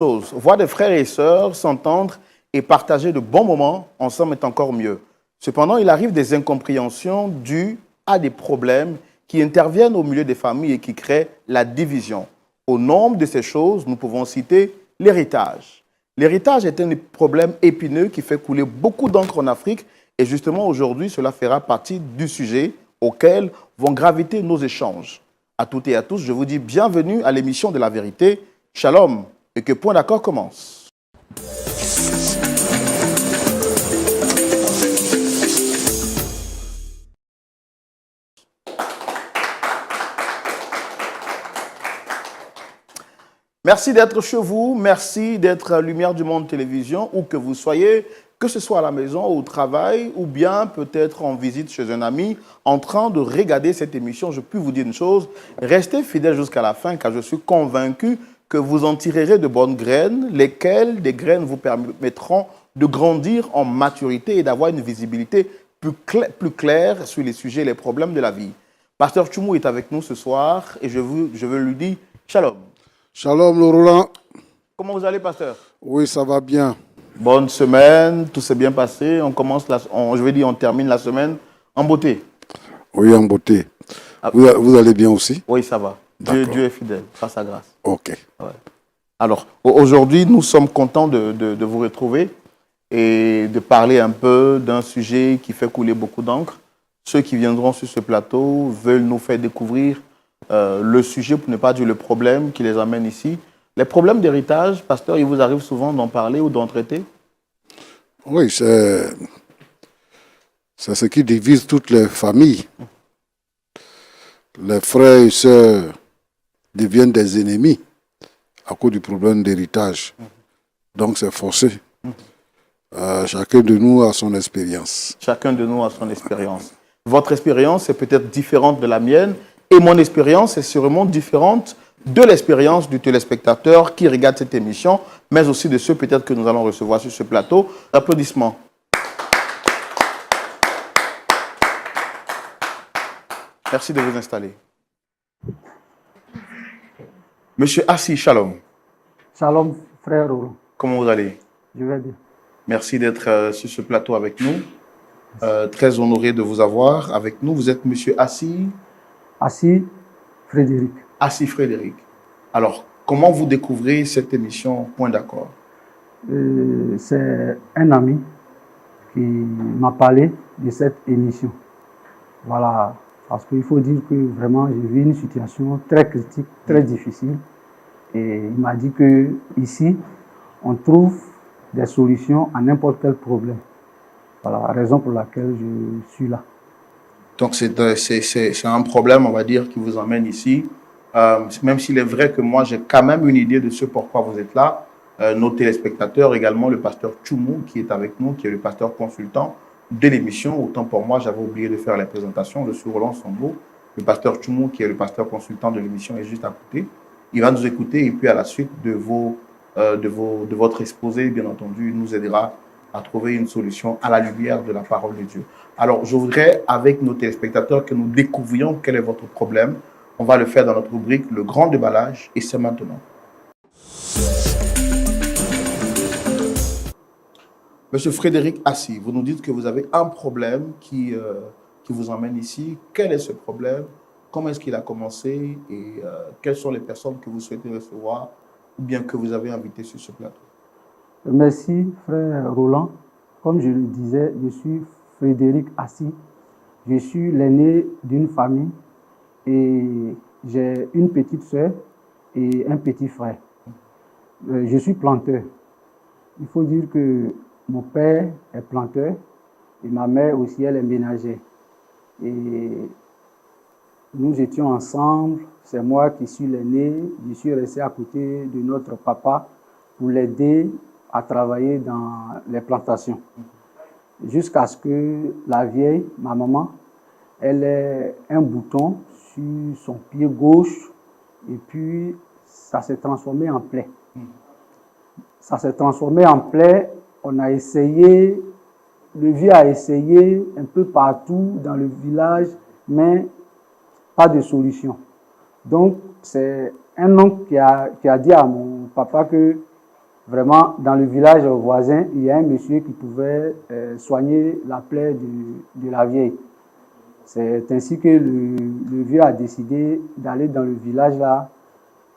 Chose. Voir des frères et sœurs s'entendre et partager de bons moments ensemble est encore mieux. Cependant, il arrive des incompréhensions dues à des problèmes qui interviennent au milieu des familles et qui créent la division. Au nombre de ces choses, nous pouvons citer l'héritage. L'héritage est un problème épineux qui fait couler beaucoup d'encre en Afrique et justement aujourd'hui, cela fera partie du sujet auquel vont graviter nos échanges. À toutes et à tous, je vous dis bienvenue à l'émission de la vérité. Shalom et que Point d'accord commence. Merci d'être chez vous, merci d'être Lumière du Monde Télévision, où que vous soyez, que ce soit à la maison, au travail, ou bien peut-être en visite chez un ami, en train de regarder cette émission. Je peux vous dire une chose, restez fidèles jusqu'à la fin, car je suis convaincu que vous en tirerez de bonnes graines, lesquelles des graines vous permettront de grandir en maturité et d'avoir une visibilité plus claire sur les sujets et les problèmes de la vie. Pasteur Tchoumou est avec nous ce soir et je veux lui dire shalom. Shalom, le Roland. Comment vous allez, pasteur? Oui, ça va bien. Bonne semaine, tout s'est bien passé. On termine la semaine en beauté. Oui, en beauté. Vous allez bien aussi? Oui, ça va. Dieu est fidèle, par sa grâce. Ok. Ouais. Alors, aujourd'hui, nous sommes contents de vous retrouver et de parler un peu d'un sujet qui fait couler beaucoup d'encre. Ceux qui viendront sur ce plateau veulent nous faire découvrir le sujet, pour ne pas dire le problème qui les amène ici. Les problèmes d'héritage, pasteur, il vous arrive souvent d'en parler ou d'en traiter? Oui, c'est ce qui divise toutes les familles. Les frères et sœurs deviennent des ennemis à cause du problème d'héritage. Donc c'est forcé. Chacun de nous a son expérience. Chacun de nous a son expérience. Votre expérience est peut-être différente de la mienne et mon expérience est sûrement différente de l'expérience du téléspectateur qui regarde cette émission, mais aussi de ceux peut-être que nous allons recevoir sur ce plateau. Applaudissements. Merci de vous installer. Monsieur Assi, shalom. Shalom, frère Roland. Comment vous allez? Je vais bien. Merci d'être sur ce plateau avec nous. Très honoré de vous avoir avec nous. Vous êtes monsieur Assi? Assi Frédéric. Assi Frédéric. Alors, comment vous découvrez cette émission Point d'accord? C'est un ami qui m'a parlé de cette émission. Voilà, parce qu'il faut dire que vraiment j'ai vu une situation très critique, très difficile. Et il m'a dit que ici, on trouve des solutions à n'importe quel problème. Voilà la raison pour laquelle je suis là. Donc, c'est un problème, on va dire, qui vous emmène ici. Même s'il est vrai que moi, j'ai quand même une idée de ce pourquoi vous êtes là. Nos téléspectateurs, également le pasteur Tchoumou qui est avec nous, qui est le pasteur consultant de l'émission. Autant pour moi, j'avais oublié de faire la présentation. Je suis Roland Sambo. Le pasteur Tchoumou, qui est le pasteur consultant de l'émission, est juste à côté. Il va nous écouter et puis à la suite de votre exposé, bien entendu, il nous aidera à trouver une solution à la lumière de la parole de Dieu. Alors, je voudrais, avec nos téléspectateurs, que nous découvrions quel est votre problème. On va le faire dans notre rubrique Le Grand Déballage et c'est maintenant. Monsieur Frédéric Assi, vous nous dites que vous avez un problème qui vous emmène ici. Quel est ce problème? Comment est-ce qu'il a commencé? Et quelles sont les personnes que vous souhaitez recevoir ou bien que vous avez invitées sur ce plateau? Merci, frère Roland. Comme je le disais, je suis Frédéric Assi. Je suis l'aîné d'une famille et j'ai une petite sœur et un petit frère. Je suis planteur. Il faut dire que mon père est planteur et ma mère aussi, elle est ménagère. Et nous étions ensemble. C'est moi qui suis l'aîné. Je suis resté à côté de notre papa pour l'aider à travailler dans les plantations. Jusqu'à ce que la vieille, ma maman, elle ait un bouton sur son pied gauche et puis ça s'est transformé en plaie. Ça s'est transformé en plaie. On a essayé, le vieux a essayé un peu partout dans le village, mais pas de solution. Donc, c'est un oncle qui a dit à mon papa que Vraiment, dans le village voisin, il y a un monsieur qui pouvait soigner la plaie de la vieille. C'est ainsi que le vieux a décidé d'aller dans le village là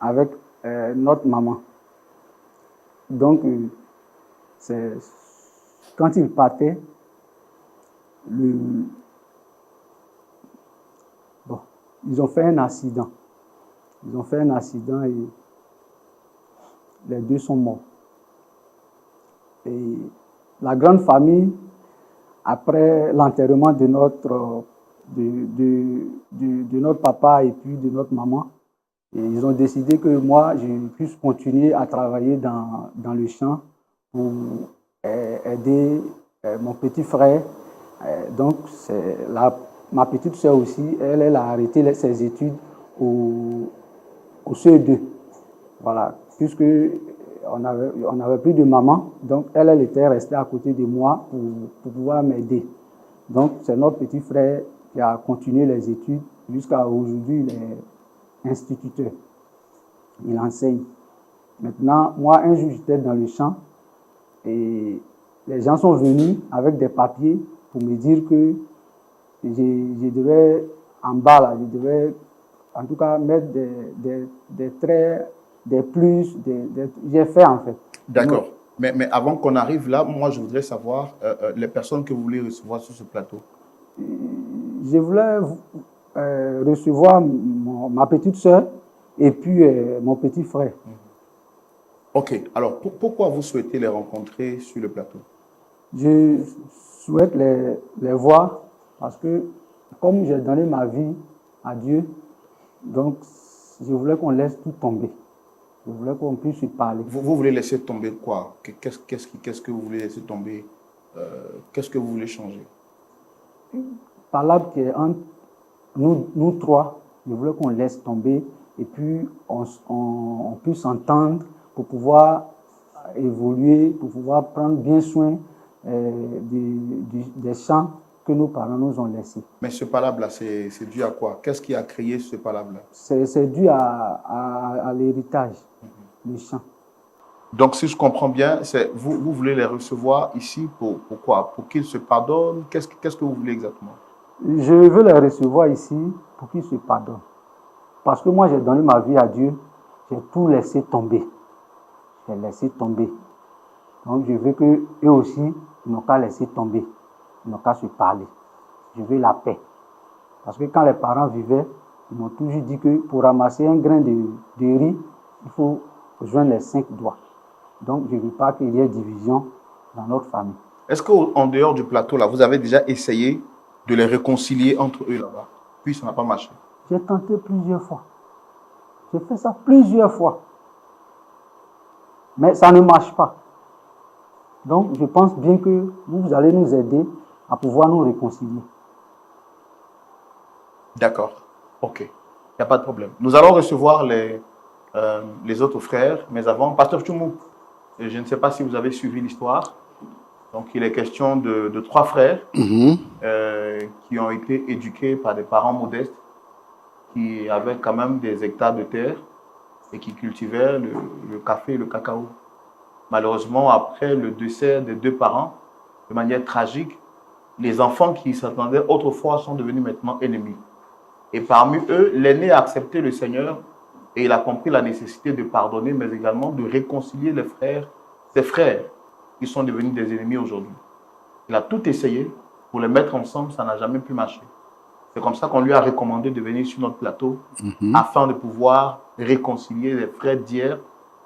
avec notre maman. Donc, quand il partait, ils ont fait un accident. Ils ont fait un accident et les deux sont morts. Et la grande famille, après l'enterrement de notre papa et puis de notre maman, et ils ont décidé que moi, je puisse continuer à travailler dans le champ pour aider mon petit frère. Donc, ma petite soeur aussi, elle a arrêté ses études au CE2. Voilà, puisque on n'avait plus de maman, donc elle était restée à côté de moi pour pouvoir m'aider. Donc, c'est notre petit frère qui a continué les études jusqu'à aujourd'hui, il est instituteur. Il enseigne. Maintenant, moi, un jour, j'étais dans le champ et les gens sont venus avec des papiers pour me dire que je devais, en bas, là, je devais en tout cas mettre des traits, des plus, j'ai fait en fait. D'accord. Mais avant qu'on arrive là, moi, je voudrais savoir les personnes que vous voulez recevoir sur ce plateau. Je voulais recevoir ma petite soeur et puis mon petit frère. Ok. Alors, pourquoi vous souhaitez les rencontrer sur le plateau? Je souhaite les voir parce que comme j'ai donné ma vie à Dieu, donc je voulais qu'on laisse tout tomber. Je voulais qu'on puisse se parler. Vous voulez laisser tomber quoi? Qu'est-ce que vous voulez laisser tomber? Qu'est-ce que vous voulez changer? Une palabre qui est entre nous trois, je voulais qu'on laisse tomber et puis on puisse s'entendre pour pouvoir évoluer, pour pouvoir prendre bien soin des champs que nos parents nous ont laissés. Mais ce palabre-là, c'est dû à quoi? Qu'est-ce qui a créé ce palabre-là? C'est dû à l'héritage, les champs. Donc, si je comprends bien, vous voulez les recevoir ici pour quoi? Pour qu'ils se pardonnent? Qu'est-ce que vous voulez exactement? Je veux les recevoir ici pour qu'ils se pardonnent. Parce que moi, j'ai donné ma vie à Dieu, j'ai tout laissé tomber. J'ai laissé tomber. Donc, je veux qu'eux aussi, ils n'ont qu'à laisser tomber. Ils n'ont qu'à se parler. Je veux la paix. Parce que quand les parents vivaient, ils m'ont toujours dit que pour ramasser un grain de riz, il faut joindre les 5 doigts. Donc, je ne veux pas qu'il y ait division dans notre famille. Est-ce qu'en dehors du plateau, là, vous avez déjà essayé de les réconcilier entre eux là-bas? Puis ça n'a pas marché. J'ai tenté plusieurs fois. J'ai fait ça plusieurs fois. Mais ça ne marche pas. Donc, je pense bien que vous allez nous aider à pouvoir nous réconcilier. D'accord. OK. Il n'y a pas de problème. Nous allons recevoir les autres frères, mais avant, Pasteur Tchoumou, je ne sais pas si vous avez suivi l'histoire. Donc, il est question de 3 frères qui ont été éduqués par des parents modestes, qui avaient quand même des hectares de terre et qui cultivaient le café et le cacao. Malheureusement, après le décès des 2 parents, de manière tragique, les enfants qui s'attendaient autrefois sont devenus maintenant ennemis. Et parmi eux, l'aîné a accepté le Seigneur et il a compris la nécessité de pardonner, mais également de réconcilier ses frères qui sont devenus des ennemis aujourd'hui. Il a tout essayé pour les mettre ensemble, ça n'a jamais pu marcher. C'est comme ça qu'on lui a recommandé de venir sur notre plateau afin de pouvoir réconcilier les frères d'hier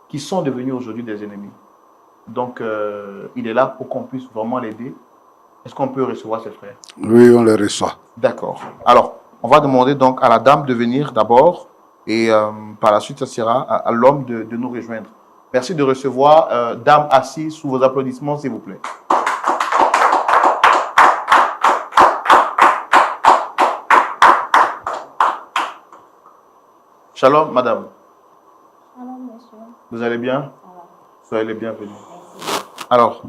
qui sont devenus aujourd'hui des ennemis. Donc, il est là pour qu'on puisse vraiment l'aider. Est-ce qu'on peut recevoir ses frères? Oui, on les reçoit. D'accord. Alors, on va demander donc à la dame de venir d'abord et par la suite, ça sera à l'homme de nous rejoindre. Merci de recevoir dame assise sous vos applaudissements, s'il vous plaît. Shalom, madame. Shalom, monsieur. Vous allez bien? Voilà. Soyez les bienvenus. Alors,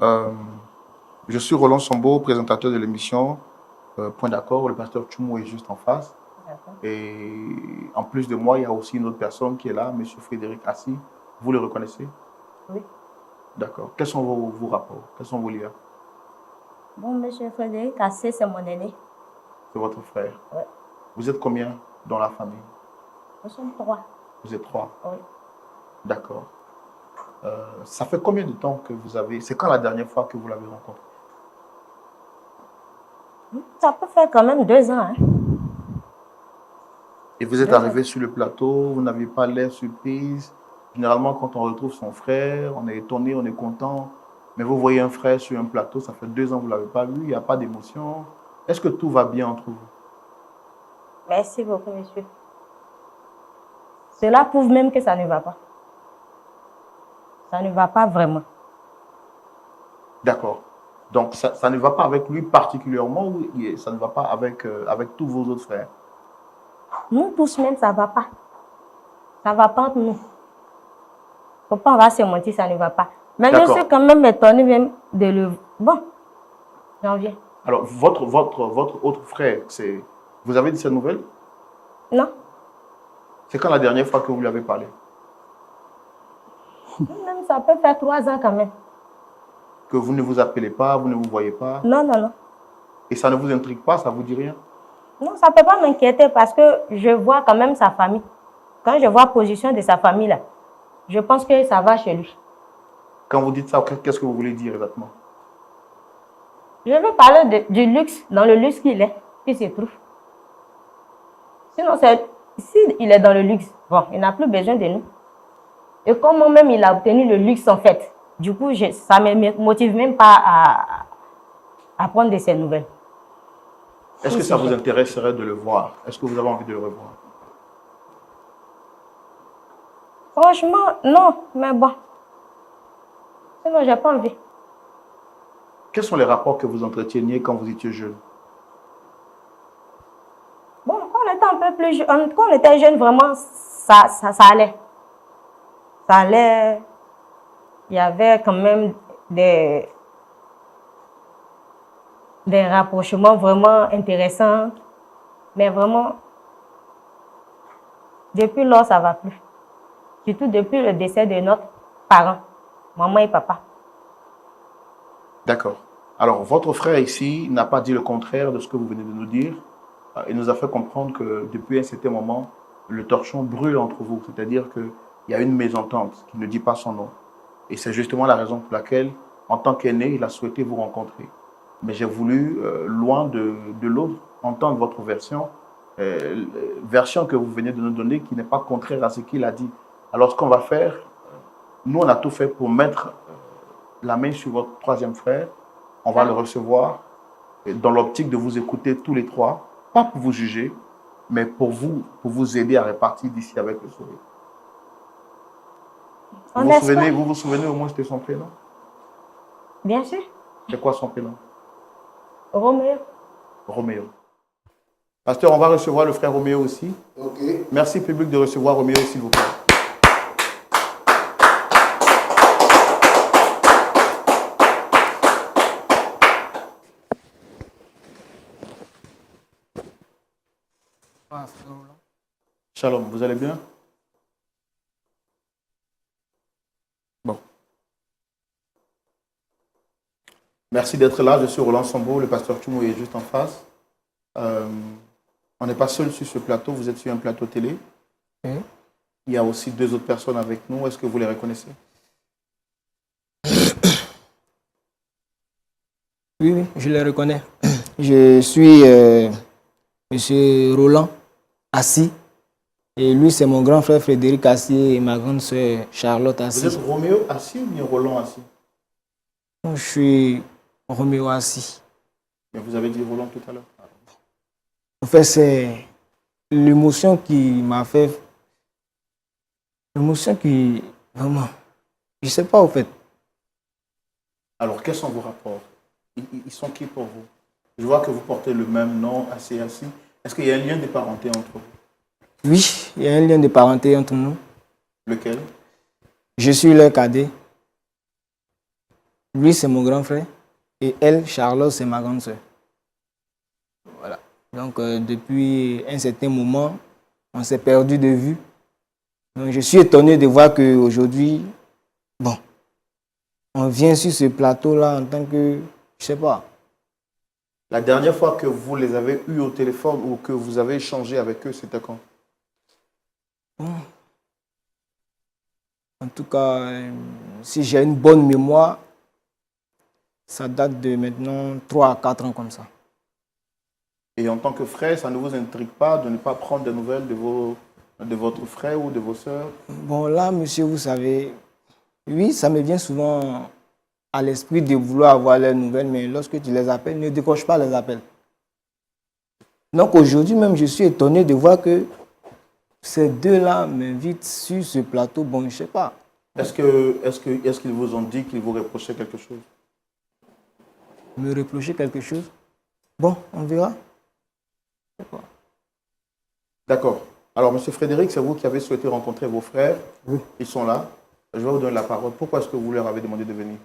je suis Roland Sombo, présentateur de l'émission Point d'accord. Le pasteur Tchoumou est juste en face. Et en plus de moi, il y a aussi une autre personne qui est là, monsieur Frédéric Assis. Vous le reconnaissez? Oui. D'accord. Quels sont vos rapports? Quels sont vos liens? Bon, monsieur Frédéric Assé, c'est mon aîné. C'est votre frère. Oui. Vous êtes combien dans la famille? Nous sommes 3. Vous êtes 3. Oui. D'accord. Ça fait combien de temps que vous avez... C'est quand la dernière fois que vous l'avez rencontré? Ça peut faire quand même 2 ans. Hein. Et vous êtes 2 ans. arrivé sur le plateau, vous n'aviez pas l'air surprise. Généralement, quand on retrouve son frère, on est étonné, on est content. Mais vous voyez un frère sur un plateau, ça fait 2 ans que vous ne l'avez pas vu, il n'y a pas d'émotion. Est-ce que tout va bien entre vous? Merci beaucoup, monsieur. Cela prouve même que ça ne va pas. Ça ne va pas vraiment. D'accord. Donc, ça ne va pas avec lui particulièrement ou ça ne va pas avec, avec tous vos autres frères? Nous tous même, ça ne va pas. Ça ne va pas entre nous. Faut pas, on va se mentir, ça ne va pas. Mais je suis quand même étonnée même de le... Bon, j'en viens. Alors, votre autre frère, vous avez de ces nouvelles? Non. C'est quand la dernière fois que vous lui avez parlé? Même ça peut faire 3 ans quand même. Que vous ne vous appelez pas, vous ne vous voyez pas? Non, non, non. Et ça ne vous intrigue pas, ça ne vous dit rien? Non, ça ne peut pas m'inquiéter parce que je vois quand même sa famille. Quand je vois la position de sa famille là, je pense que ça va chez lui. Quand vous dites ça, qu'est-ce que vous voulez dire exactement? Je veux parler du luxe, dans le luxe qu'il se trouve. Sinon, s'il est dans le luxe, bon, il n'a plus besoin de nous. Et comment même il a obtenu le luxe en fait, du coup, ça ne me motive même pas à prendre de ses nouvelles. Est-ce que ça vous intéresserait de le voir? Est-ce que vous avez envie de le revoir? Franchement, non, mais bon. Sinon, je n'ai pas envie. Quels sont les rapports que vous entreteniez quand vous étiez jeune? Bon, quand on était un peu plus jeune, quand on était jeune, vraiment, ça allait. Ça allait. Il y avait quand même des rapprochements vraiment intéressants. Mais vraiment, depuis lors, ça ne va plus. Surtout depuis le décès de notre parent, maman et papa. D'accord. Alors, votre frère ici n'a pas dit le contraire de ce que vous venez de nous dire. Il nous a fait comprendre que depuis un certain moment, le torchon brûle entre vous. C'est-à-dire qu'il y a une mésentente qui ne dit pas son nom. Et c'est justement la raison pour laquelle, en tant qu'aîné, il a souhaité vous rencontrer. Mais j'ai voulu, loin de l'autre, entendre votre version, version que vous venez de nous donner, qui n'est pas contraire à ce qu'il a dit. Alors, ce qu'on va faire, nous, on a tout fait pour mettre la main sur votre troisième frère. On va le recevoir dans l'optique de vous écouter tous les trois, pas pour vous juger, mais pour vous aider à répartir d'ici avec le sourire. Vous vous souvenez au moins de son prénom? Bien sûr. C'est quoi son prénom? Roméo. Roméo. Pasteur, on va recevoir le frère Roméo aussi. Ok. Merci public de recevoir Roméo, s'il vous plaît. Shalom, vous allez bien? Bon. Merci d'être là. Je suis Roland Sambo, le pasteur Tchoumo est juste en face. On n'est pas seul sur ce plateau, vous êtes sur un plateau télé. Il y a aussi 2 autres personnes avec nous. Est-ce que vous les reconnaissez? Oui, je les reconnais. Je suis monsieur Roland Assis. Et lui, c'est mon grand frère Frédéric Assis et ma grande sœur Charlotte Assis. Vous êtes Roméo Assis ou bien Roland Assis? Je suis Roméo Assis. Mais vous avez dit Roland tout à l'heure. En fait, c'est l'émotion qui m'a fait... L'émotion qui... Vraiment... Je ne sais pas, au fait. Alors, quels sont vos rapports? Ils sont qui pour vous? Je vois que vous portez le même nom, Assis. Est-ce qu'il y a un lien de parenté entre vous? Oui, il y a un lien de parenté entre nous. Lequel? Je suis leur cadet. Lui, c'est mon grand frère. Et elle, Charlotte, c'est ma grande sœur. Voilà. Donc, depuis un certain moment, on s'est perdu de vue. Donc, je suis étonné de voir qu'aujourd'hui, bon, on vient sur ce plateau-là en tant que, je sais pas. La dernière fois que vous les avez eus au téléphone ou que vous avez échangé avec eux, c'était quand? En tout cas, si j'ai une bonne mémoire, ça date de maintenant 3 à 4 ans comme ça. Et en tant que frère, ça ne vous intrigue pas de ne pas prendre des nouvelles de votre frère ou de vos sœurs? Bon, là, monsieur, vous savez, oui, ça me vient souvent à l'esprit de vouloir avoir les nouvelles, mais lorsque tu les appelles, ne décroche pas les appels. Donc aujourd'hui même, je suis étonné de voir que ces deux-là m'invitent sur ce plateau. Bon, je ne sais pas. Est-ce qu'ils vous ont dit qu'ils vous reprochaient quelque chose? Me reprocher quelque chose? Bon, on verra. Je sais pas. D'accord. Alors, M. Frédéric, c'est vous qui avez souhaité rencontrer vos frères. Oui. Ils sont là. Je vais vous donner la parole. Pourquoi est-ce que vous leur avez demandé de venir?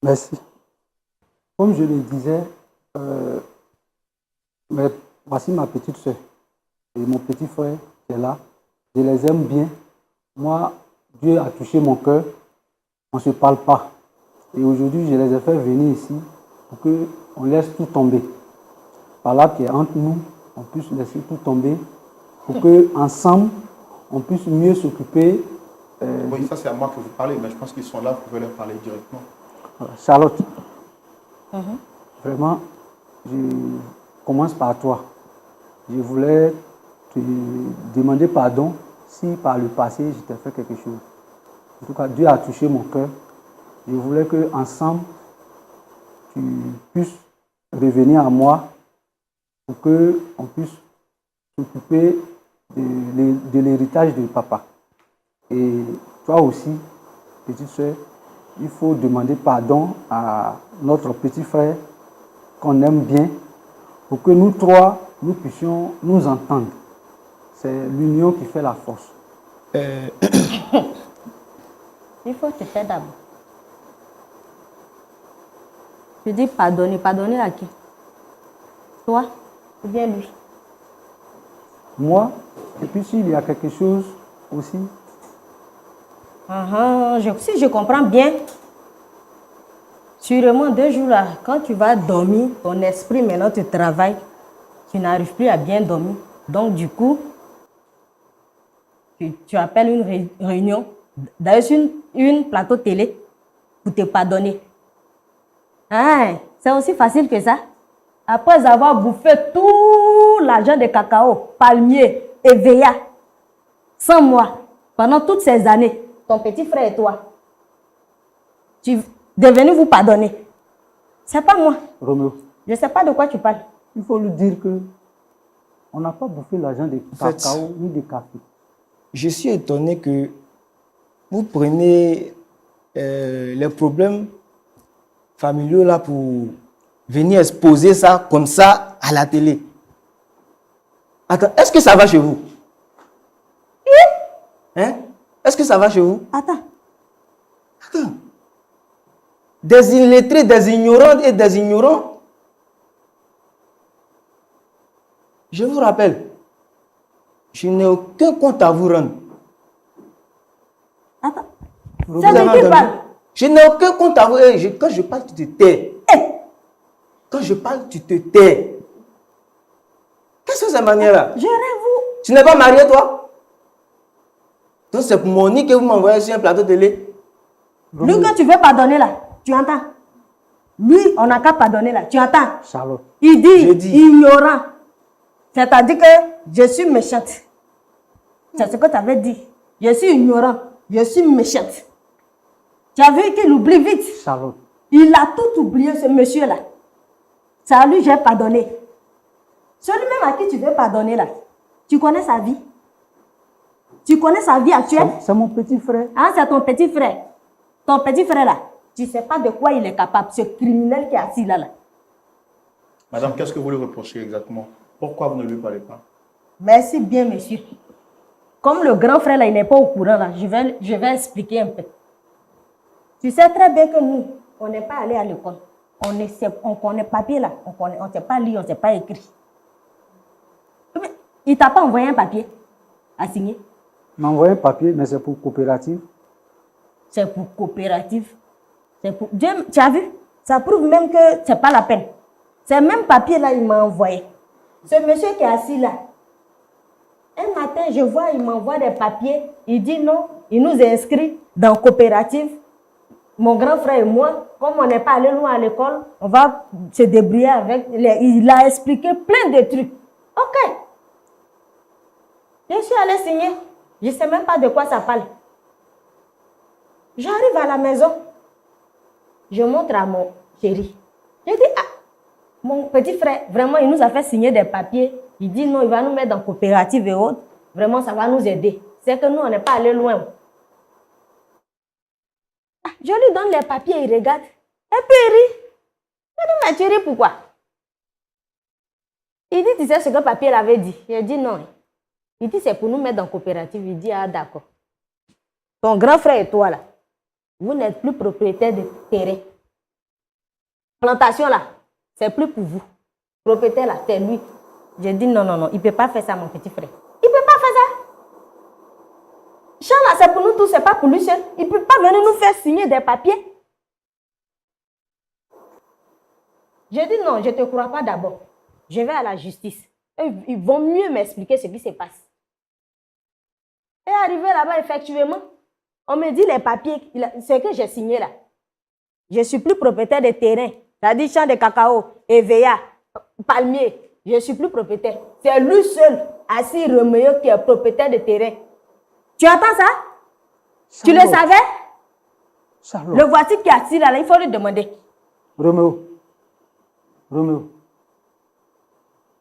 Merci. Comme je le disais, voici ma petite soeur et mon petit frère qui est là. Je les aime bien. Moi, Dieu a touché mon cœur. On ne se parle pas. Et aujourd'hui, je les ai fait venir ici pour qu'on laisse tout tomber. Par là qui est entre nous, on puisse laisser tout tomber pour qu'ensemble, on puisse mieux s'occuper. Oui, ça c'est à moi que vous parlez, mais je pense qu'ils sont là, vous pouvez leur parler directement. Voilà. Charlotte, vraiment, je commence par toi. Je voulais te demander pardon si par le passé, je t'ai fait quelque chose. En tout cas, Dieu a touché mon cœur. Je voulais qu'ensemble, tu puisses revenir à moi pour qu'on puisse s'occuper de l'héritage de papa. Et toi aussi, petite soeur, il faut demander pardon à notre petit frère qu'on aime bien pour que nous trois, nous puissions nous entendre. C'est l'union qui fait la force. Il faut te faire d'abord. Je dis pardonner. Pardonner à qui? Toi ou bien lui? Moi, et puis s'il y a quelque chose aussi. Si je comprends bien, sûrement 2 jours là, quand tu vas dormir, ton esprit maintenant te travaille, tu n'arrives plus à bien dormir. Donc du coup, tu appelles une réunion, d'ailleurs sur une plateau télé, pour te pardonner. Ah, c'est aussi facile que ça. Après avoir bouffé tout l'argent de cacao, palmier et Veya, sans moi, pendant toutes ces années, ton petit frère et toi, tu devenu vous pardonner. C'est pas moi. Roméo, Je ne sais pas de quoi tu parles. il faut lui dire que on n'a pas bouffé l'argent de cacao ni de café. Je suis étonné que vous prenez les problèmes familiaux là pour venir exposer ça comme ça à la télé. Attends, est-ce que ça va chez vous? Hein? Est-ce que ça va chez vous? Attends. Des illettrés, des ignorants et des ignorants. Je vous rappelle, je n'ai aucun compte à vous rendre. Attends. Vous C'est avez de qui entendu? parle? Je n'ai aucun compte à vous. Quand je parle, tu te tais. Quand je parle, tu te tais. Qu'est-ce que c'est cette manière-là? Gérez-vous. Tu n'es pas marié, toi? Donc c'est pour Monique que vous m'envoyez sur un plateau télé. Lui que tu veux pardonner là, tu entends? Lui, on n'a qu'à pardonner là, tu entends? Charlotte. Il dit, Je dis. ignorant. C'est-à-dire que je suis méchante. C'est ce que tu avais dit. Je suis ignorant, je suis méchante. Tu as vu qu'il oublie vite. Charlotte. Il a tout oublié, ce monsieur-là. C'est à lui j'ai pardonné. Celui-même à qui tu veux pardonner là, tu connais sa vie? Tu connais sa vie actuelle? C'est mon petit frère. Ah, c'est ton petit frère. Ton petit frère là, tu ne sais pas de quoi il est capable, ce criminel qui est assis là. Madame, qu'est-ce que vous lui reprochez exactement? Pourquoi vous ne lui parlez pas? Merci bien, monsieur. Comme le grand frère là, il n'est pas au courant là, je vais expliquer un peu. Tu sais très bien que nous, on n'est pas allé à l'école. On connaît papier là, on ne sait pas lire, on ne sait pas écrire. Il ne t'a pas envoyé un papier à signer? Il m'a envoyé un papier, mais c'est pour coopérative. c'est pour coopérative. Dieu, tu as vu? Ça prouve même que ce n'est pas la peine. Ces mêmes papiers-là, il m'a envoyé. Ce monsieur qui est assis là, un matin, je vois, il m'envoie des papiers. Il dit non, il nous est inscrit dans coopérative. Mon grand frère et moi, comme on n'est pas allé loin à l'école, on va se débrouiller avec. Il a expliqué plein de trucs. Ok. Je suis allée signer. Je ne sais même pas de quoi ça parle. J'arrive à la maison. Je montre à mon chéri. Je dis, ah, mon petit frère, vraiment, il nous a fait signer des papiers. Il dit non, il va nous mettre dans coopérative et autres. Vraiment, ça va nous aider. C'est que nous, on n'est pas allé loin. Je lui donne les papiers, il regarde. Et puis il rit. Je dis, mais tu ris pourquoi? Il dit, tu sais ce que le papier avait dit? Je dis non. Il dit, c'est pour nous mettre dans coopérative. Il dit, ah d'accord. Ton grand frère et toi là, vous n'êtes plus propriétaire de terrain. Plantation là, c'est plus pour vous. Propriétaire là, c'est lui. J'ai dit non, non, non, il ne peut pas faire ça, mon petit frère. Il ne peut pas faire ça. Champ là, c'est pour nous tous, ce n'est pas pour lui seul. Il ne peut pas venir nous faire signer des papiers. J'ai dit non, je ne te crois pas d'abord. Je vais à la justice. Ils vont mieux m'expliquer ce qui se passe. Et arrivé là-bas, effectivement, on me dit les papiers, c'est que j'ai signé là. Je ne suis plus propriétaire de terrain. C'est-à-dire champ de cacao, EVA, palmier. Je ne suis plus propriétaire. C'est lui seul, assis Roméo, qui est propriétaire de terrain. Tu entends ça? Charlotte. Tu le savais? Charlotte. Le voici qui est assis là, il faut lui demander. Roméo.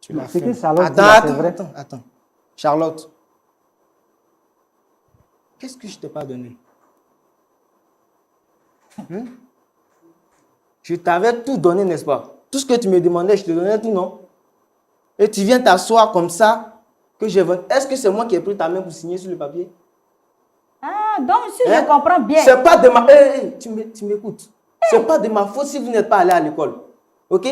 Tu l'as C'est fait. que Charlotte dit là, c'est vrai. Attends. Charlotte, qu'est-ce que je t'ai pas donné? Je t'avais tout donné, n'est-ce pas? Tout ce que tu me demandais, je te donnais tout, non? Et tu viens t'asseoir comme ça, que je veux. Est-ce que c'est moi qui ai pris ta main pour signer sur le papier? Ah, donc si je comprends bien. C'est pas de ma... tu m'écoutes. C'est pas de ma faute si vous n'êtes pas allé à l'école. Ok?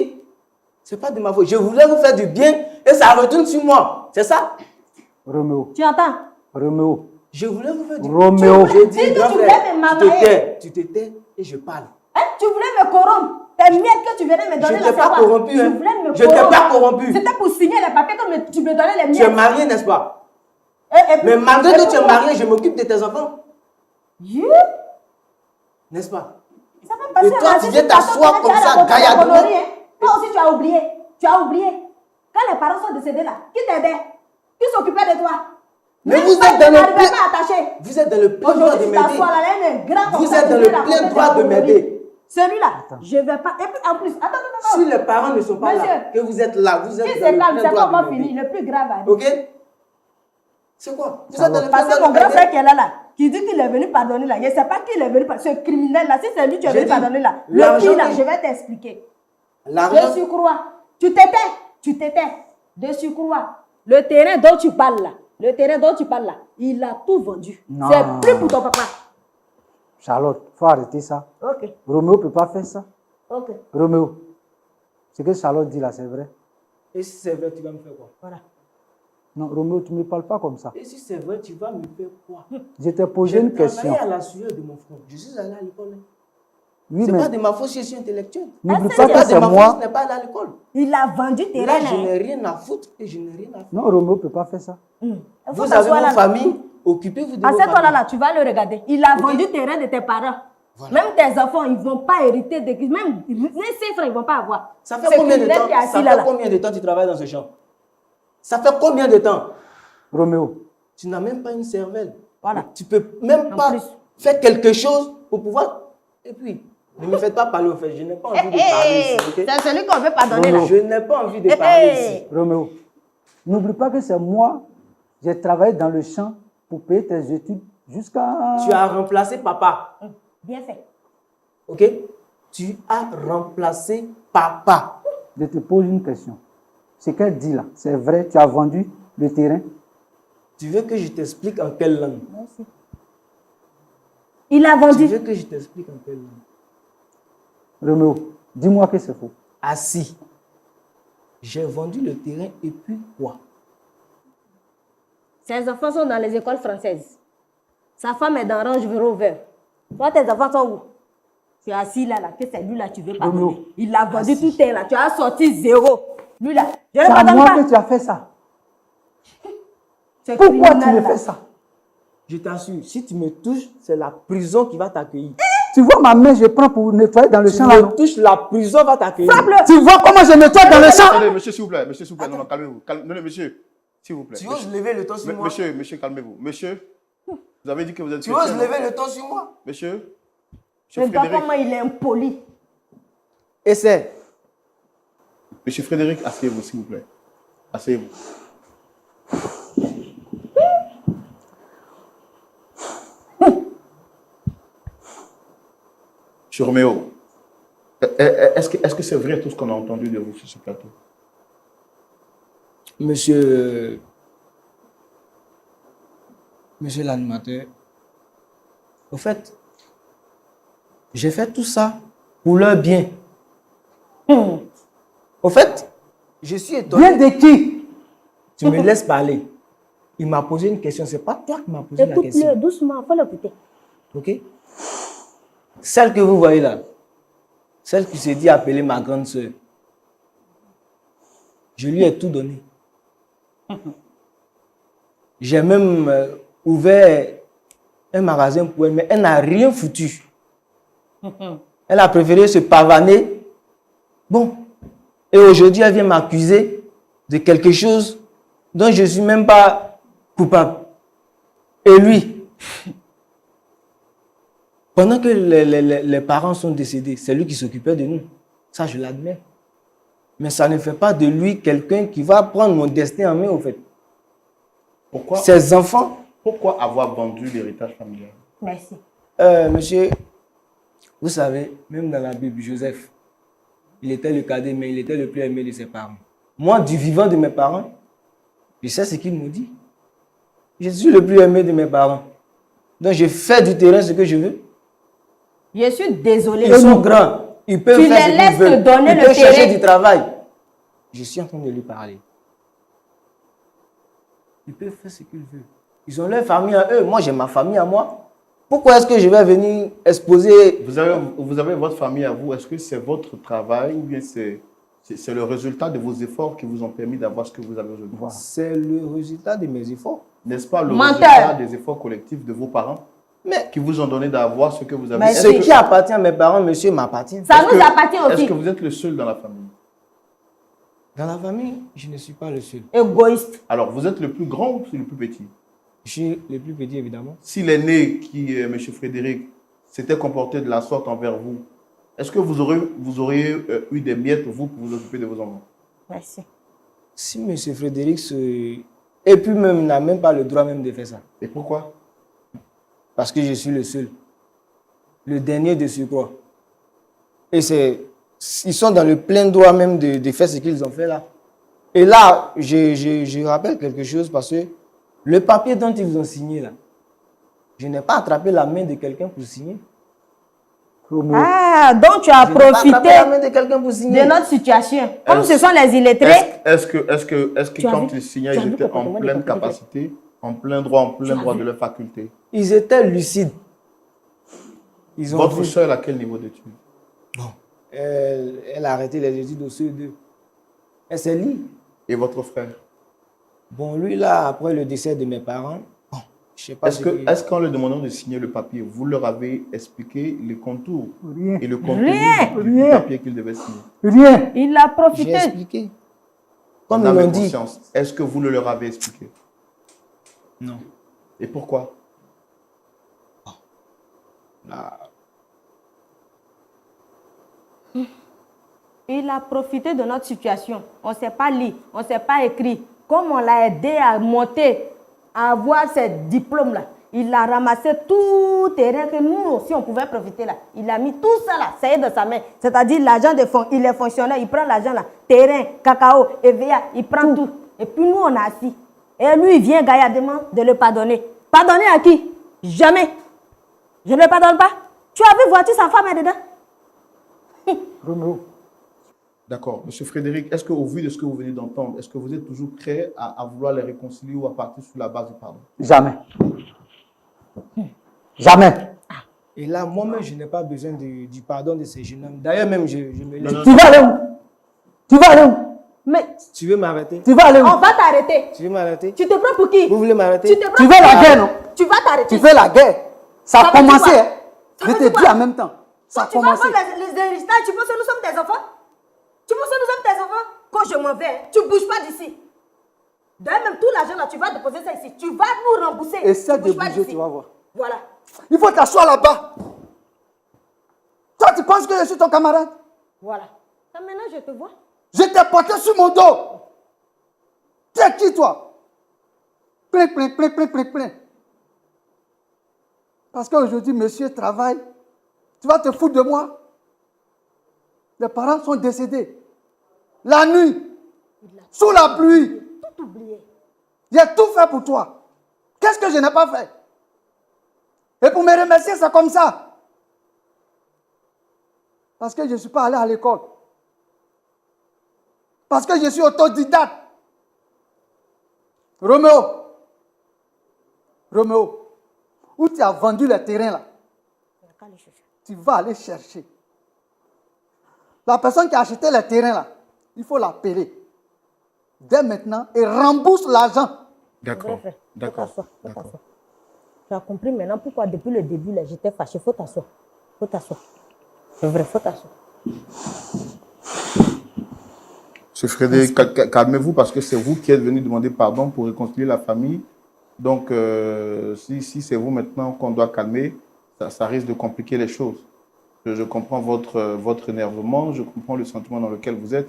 C'est pas de ma faute. Je voulais vous faire du bien et ça retourne sur moi. C'est ça? Roméo. Tu entends? Roméo. Je voulais vous faire du Roméo. bien. J'ai dit, Si grand tu frère, voulais me tu te tais et je parle. Hein? Tu voulais me corrompre. Tes miettes que tu venais me donner Je t'ai là, pas c'est quoi? corrompu. Tu Hein. voulais me Je t'ai corrompre. pas corrompu. C'était pour signer les papiers que tu me donnais les Tu miettes. es marié, n'est-ce pas? Et puis- Mais malgré et que tu es pourquoi? marié, je m'occupe de tes enfants. You? N'est-ce pas? Ça va passer Et toi, à tu la viens justice, t'asseoir tu comme as ça, raconté des gaillardement. conneries, hein. Toi aussi, tu as oublié. Tu as oublié. Quand les parents sont décédés là, qui t'aidait? Qui s'occupait de toi? Mais Même vous pas, êtes dans tu le n'arrivais plein... pas à attacher. Vous êtes dans le plein droit de Aujourd'hui, tu t'assois m'aider. là, là, il est grand comme Vous ça, êtes tu dans le viens raconter plein des droit de conneries. m'aider. Celui-là, je ne vais pas. Et puis en plus, attends. Si les parents ne sont pas là, Monsieur, que vous êtes là, vous qui êtes se dans le calme, plein c'est droit comment de fini? m'aider. Le plus grave à dire. Ok? C'est quoi? Vous êtes dans le plein Parce que droit mon de grand frère m'aider. qui est là, qui dit qu'il est venu pardonner là, je ne sais pas qui il est venu pardonner. Ce criminel là, si c'est lui qui est J'ai venu dit, pardonner là, le l'argent pire là, que- je vais t'expliquer. L'argent, De surcroît, tu t'étais. De surcroît, le terrain dont tu parles là, il a tout vendu. Non. C'est plus pour ton papa. Charlotte, il faut arrêter ça. Ok. Roméo ne peut pas faire ça. Ok. Roméo, ce que Charlotte dit là, c'est vrai. et si c'est vrai, tu vas me faire quoi? Voilà. Non, Roméo, tu ne me parles pas comme ça. Et si c'est vrai, tu vas me faire quoi? Je t'ai posé J'ai une question. travaillé à la sueur de mon front. Je suis allé à l'école. Hein. Oui, C'est mais pas de ma faute si je suis intellectuel. n'oublie c'est pas C'est que pas de c'est ma faute si moi. je n'ai pas allé à l'école. Il a vendu terrain. Là, je hein. n'ai rien à foutre et je n'ai rien à faire. Non, Roméo ne peut pas faire ça. Il faut Vous avez t'asseoir vos là. familles, occupez-vous de vos Assieds-toi familles. là, tu vas le regarder. Il a vendu terrain de tes parents. Voilà. Même tes enfants, ils ne vont pas hériter de. Même ses frères, ils ne vont pas avoir. Ça fait Ce combien de criminel temps? qui est assis Ça là, fait là. combien de temps tu travailles dans ce champ? Ça fait combien de temps? Roméo, Tu n'as même pas une cervelle. Voilà. Tu peux même En pas plus. faire quelque chose pour pouvoir. Et puis, ne me faites pas parler au fait. Je n'ai pas envie de parler ici. ok? C'est celui qu'on veut pardonner là. Je n'ai pas envie de parler ici. Roméo, n'oublie pas que c'est moi. J'ai travaillé dans le champ pour payer tes études jusqu'à... Tu as remplacé papa. Bien fait. Ok? Tu as remplacé papa. Je te pose une question. Ce qu'elle dit là, c'est vrai, tu as vendu le terrain. Tu veux que je t'explique en quelle langue? Merci. Il a Tu vendu. veux que je t'explique en quelle langue? Roméo, dis-moi que c'est faux. Assis. J'ai vendu le terrain et puis quoi? Ses enfants sont dans les écoles françaises. Sa femme est dans Range Rover. Toi, tes enfants sont où? Tu es assis là, que c'est lui là, tu veux pas Roméo. donner. Il a vendu tout tes là, tu as sorti 0. Lui là, je ne C'est à pardonne moi pas. que tu as fait ça. Tu es Pourquoi tu criminel, me là. fais ça? Je t'assure, si tu me touches, c'est la prison qui va t'accueillir. Tu vois ma main, je prends pour nettoyer dans le Tu champ là. me touches, la prison va t'accueillir. Frappe-le. Tu vois comment je nettoie dans le champ? Attendez, monsieur, s'il vous plaît. Monsieur, s'il vous plaît. Non, non, calmez-vous. Non, non, monsieur. S'il vous plaît. Tu oses lever le ton sur moi? Monsieur, calmez-vous. Monsieur, vous avez dit que vous êtes Tu chrétien, oses non? lever le ton sur moi? Monsieur Je ne vois Frédéric. comment il est impoli. Essaie. Monsieur Frédéric, asseyez-vous, s'il vous plaît. Asseyez-vous. Monsieur Roméo, est-ce que c'est vrai tout ce qu'on a entendu de vous sur ce plateau? Monsieur l'animateur, au fait, j'ai fait tout ça pour leur bien. Au fait, je suis étonné. Bien de qui? Tu me laisses parler. Il m'a posé une question. C'est pas toi qui m'as posé la Écoute-le question. doucement, faut l'écouter. Ok? Celle que vous voyez là, celle qui se dit appeler ma grande soeur, je lui ai tout donné. J'ai même ouvert un magasin pour elle, mais elle n'a rien foutu. Elle a préféré se pavaner. Bon. Et aujourd'hui, elle vient m'accuser de quelque chose dont je ne suis même pas coupable. Et lui, pendant que les parents sont décédés, c'est lui qui s'occupait de nous. Ça, je l'admets. Mais ça ne fait pas de lui quelqu'un qui va prendre mon destin en main, au fait. Pourquoi, Ses enfants, pourquoi avoir vendu l'héritage familial? Merci. monsieur, vous savez, même dans la Bible, Joseph, il était le cadet, mais il était le plus aimé de ses parents. Moi, du vivant de mes parents, je sais ce qu'ils m'ont dit. Je suis le plus aimé de mes parents. Donc, je fais du terrain ce que je veux. Je suis désolée. Ils sont grands. Ils peuvent Tu faire les ce laisses qu'ils veulent. te donner Ils le peuvent chercher terrain. du travail. Je suis en train de lui parler. Ils peuvent faire ce qu'ils veulent. Ils ont leur famille à eux. Moi, j'ai ma famille à moi. Pourquoi est-ce que je vais venir exposer... Vous avez votre famille à vous. Est-ce que c'est votre travail ou bien c'est le résultat de vos efforts qui vous ont permis d'avoir ce que vous avez aujourd'hui? C'est le résultat de mes efforts. N'est-ce pas le Menteur. résultat des efforts collectifs de vos parents Mais qui vous ont donné d'avoir ce que vous avez? Mais ce qui appartient à mes parents, monsieur, m'appartient. Ça nous appartient Est-ce aussi. que vous êtes le seul dans la famille? Dans la famille, je ne suis pas le seul. Égoïste. Alors, vous êtes le plus grand ou le plus petit? Je suis le plus petit, évidemment. Si l'aîné, qui est M. Frédéric, s'était comporté de la sorte envers vous, est-ce que vous auriez eu des miettes, vous, pour vous occuper de vos enfants? Merci. Si M. Frédéric et puis même n'a même pas le droit même de faire ça. Et pourquoi? Parce que je suis le seul. Le dernier de surcroît. Et ils sont dans le plein droit même de faire ce qu'ils ont fait là. Et là, je rappelle quelque chose parce que le papier dont ils ont signé là, je n'ai pas attrapé la main de quelqu'un pour signer. Roméo. Ah, donc tu as Je n'ai pas attrapé profité la main de quelqu'un pour signer. de notre situation. Comme ce sont les illettrés, Est-ce que Tu as quand vu- ils signaient, tu as ils vu étaient le comportement en des pleine communautés? capacité, en plein droit de leurs facultés? Ils étaient lucides. Ils ont Votre vu. soeur, à quel niveau d'études? Elle a arrêté les études au CE2. Elle s'est liée. Et votre frère? Bon, lui là, après le décès de mes parents, bon, je sais pas Est-ce qu'en leur demandant de signer le papier, vous leur avez expliqué les contours Rien. et le contenu Rien. du Rien. papier qu'ils devaient signer? Rien. il a j'ai profité. expliqué. Comme En ils âme m'ont et dit. conscience, est-ce que vous le leur avez expliqué? Non. Et pourquoi? Là, Il a profité de notre situation. On ne s'est pas lu, on ne s'est pas écrit. Comme on l'a aidé à monter, à avoir ces diplômes-là, il a ramassé tout terrain que nous aussi on pouvait profiter là. Il a mis tout ça là, ça y est dans sa main. C'est-à-dire l'argent des fonds, il est fonctionnaire, il prend l'argent là, terrain, cacao, EVA, il prend tout. Et puis nous on a assis. Et lui il vient gaillardement de le pardonner. Pardonner à qui? Jamais. Je ne le pardonne pas. Tu as vu, vois-tu sa femme est dedans? Roméo. D'accord. Monsieur Frédéric, est-ce qu'au vu de ce que vous venez d'entendre, est-ce que vous êtes toujours prêt à vouloir les réconcilier ou à partir sur la base du pardon? Jamais. Jamais. Et là, moi-même, je n'ai pas besoin du pardon de ces jeunes hommes. D'ailleurs, même, je me laisse. Tu vas aller où? Tu vas aller où? Mais Tu veux m'arrêter? Tu vas aller où? on va t'arrêter. Tu veux m'arrêter? Tu te prends pour qui? Vous voulez m'arrêter? Tu veux la guerre, non? Tu vas t'arrêter. Tu veux la guerre. Ça a Ça veut dire commencé, quoi? hein. Ça Je veut te dire dis quoi? en même temps. Ça a Quand tu vas commencé. prendre les héritages, tu penses que nous sommes tes enfants? Tu penses que nous sommes tes enfants? Quand je m'en vais, tu ne bouges pas d'ici. D'ailleurs, même tout l'argent là, tu vas déposer ça ici. Tu vas nous rembourser. Essaie Tu de bouges pas bouger, d'ici. tu vas voir. Voilà. Il faut t'asseoir là-bas. Toi, tu penses que je suis ton camarade? Voilà. Ça, maintenant, je te vois. Je t'ai porté sur mon dos. Tu es qui, toi? Plein. Parce qu'aujourd'hui, monsieur travaille. Tu vas te foutre de moi? Les parents sont décédés. La nuit, sous la pluie. Tout oublié. J'ai tout fait pour toi. Qu'est-ce que je n'ai pas fait? Et pour me remercier, c'est comme ça. Parce que je ne suis pas allé à l'école. Parce que je suis autodidacte. Roméo, où tu as vendu les terrains là? Tu vas aller chercher. La personne qui a acheté les terrains là, il faut l'appeler. Dès maintenant, et rembourse l'argent. D'accord. D'accord. Faut t'asseoir. Tu as compris maintenant pourquoi depuis le début, là, j'étais fâché. Faut t'asseoir. C'est vrai, faut t'asseoir. Monsieur Frédéric, calmez-vous parce que c'est vous qui êtes venu demander pardon pour réconcilier la famille. Donc, si c'est vous maintenant qu'on doit calmer, ça risque de compliquer les choses. Je comprends votre énervement, je comprends le sentiment dans lequel vous êtes,